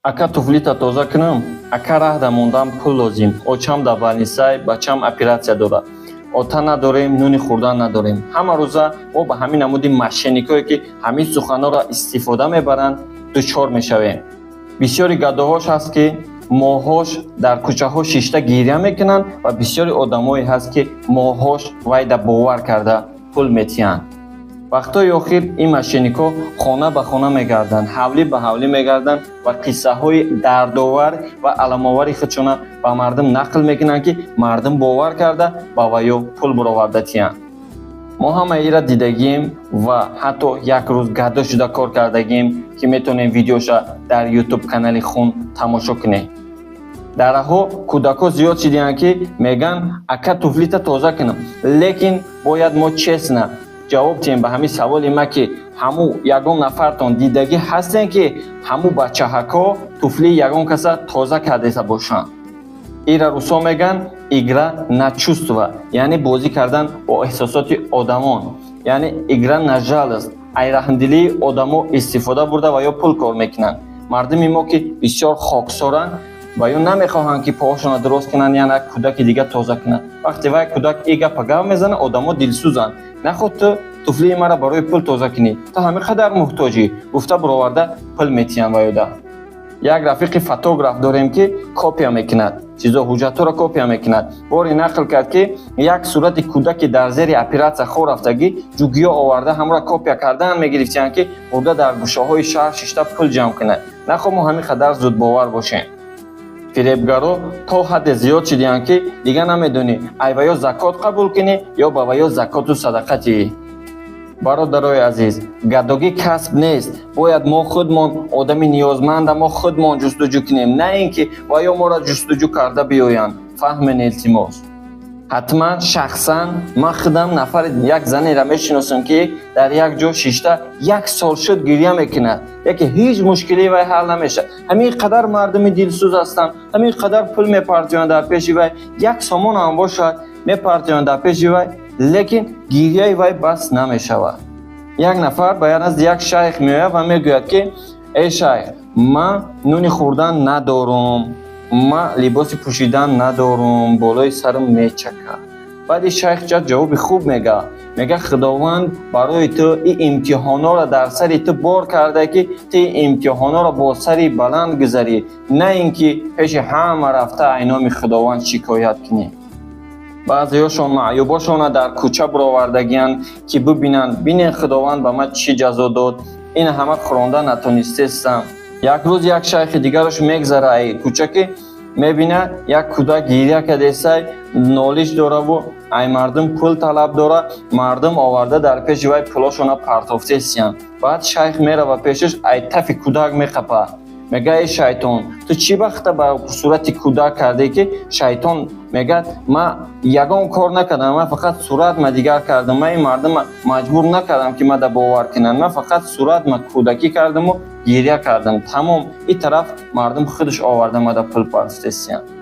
Ака туфлита тоза кунам, ака раҳ да мондан пул лозим. Очам да больницаи, бачам оператсия дорад. Ота надорем, нуни хӯрдан надорем. Ҳама рӯза мо ба ҳамин намуди мошенникое ки ҳамин суханҳоро истифода мебаранд дучор мешавем. Бисёри гадоҳош ҳаст ки моҳош дар кӯчаҳо шишта гиря мекунанд ва бисёри одамое ҳаст ки моҳош вайда бовар карда пул метиҳанд. вақтҳои охир ин мошенникҳо хона ба хона мегарданд, ҳавлӣ ба ҳавлӣ мегарданд ва қиссаҳои дардовар ва аламовари худшона ба мардум нақл мекунанд ки мардум бовар карда ба ваё пул бароварда тиҳанд. мо ҳама ира дидагием ва ҳатто як рӯз гадо шуда кор кардагием ки метавонем видеоша дар YouTube канали Хун тамошо кунем. дар раҳо кӯдакҳо зиёд шиданд ки мегӯянд ака туфлита тоза кунам, лекин бояд мо честна ҷавоб диҳем ба ҳамин саволи ма ки ҳаму ягон нафартон дидагӣ ҳастен ки ҳаму бачаҳако туфли ягон каса тоза кардеса бошанд. ира рӯсо мегӯянд игра на чувства, яъне бозӣ кардан бо эҳсосоти одамон, яъне игра на жалост, айраҳмдилии одамо истифода бурда ва ё пул кор мекунанд. мардуми мо ки бисёр хоксоранд ва ё намехоҳанд ки поҳошона дуроз кунанд, яъне як кӯдаки дига тоза кунанд. вақте вай кӯдак и гапа гап мезанад, одамо дилсӯзанд. наход ту туфлии маро барои пул тоза кунӣ, ту ҳамин қадар муҳтоҷӣ, гуфта бароварда пул метиҳанд ва ёда. як рафиқи фотограф дорем ки копия мекунад, чизо ҳуҷҷатҳоро копия мекунад. боре нақл кард ки як сурати кӯдаки дар зери оператсия хор рафтагӣ ҷугиё оварда ҳамра копия кардан мегирифтиянд ки бурда дар гӯшаҳои шаҳр шишта пул ҷамъ кунад. нахо мо ҳамин қадар зудбовар бошем. фиребгаро то ҳадде зиёд шидиянд ки дига намедонӣ ай ва ё закот қабул кунӣ ё ба ва ё закоту садақа диҳӣ. бародарои азиз, гадогӣ касб нест. бояд мо худмон одами ниёзманда мо худмон ҷустуҷӯ кунем, на ин ки ва ё моро ҷустуҷӯ карда биёянд. фаҳмен илтимос. ҳатман шахсан ман худам нафари як занеро мешиносам ки дар як ҷо шишта як сол шуд гирья мекунад, яке ҳеҷ мушкилии вай ҳал намешавад. ҳамин қадар мардуми дилсӯз ҳастанд, ҳамин қадар пул мепартоянд дар пеши вай, як сомон ҳам бошад мепартоянд дар пеши вай, лекин гирьяи вай бас намешавад. як нафар ба назди як шайх меояд ва мегӯяд ки эй шайх, ман нуни хӯрдан надорам, ман либоси пӯшидан надорам, болои сарам мечака. баъди шайх ҷавоби хуб мега худованд барои ту ин имтиҳонҳоро дар сари ту бор карда ки ту ин имтиҳонҳоро бо сари баланд гузарӣ, на ин ки пеши ҳама рафта айноми худованд шикоят кунӣ. баъзеҳошон маъюбошона дар кӯча баровардагиянд ки бинен худованд ба ман чӣ ҷазо дод, ин ҳама хӯронда натонистестам. як рӯз як шайхи дигарош мегзара ай кӯча ки мебина як кӯдак гирья кардесай, нолиш дораву ай мардум пул талаб дора, мардум оварда дар пеши вай пулошона партофтесиянд. баъд шайх мерава пешаш, ай тафи кӯдак меқапа, мега эй шайтон, ту чӣ вақта ба сурати кӯдак карде ки шайтон мегӯяд ман ягон кор накардам, ман фақат суратма дигар кардам, ман ин мардума маҷбур накардам ки мада бовар кунанд, ман фақат суратма кӯдакӣ кардаму гирья кардам. тамом. ин тараф мардум худаш оварда мада пул партофтесиянд.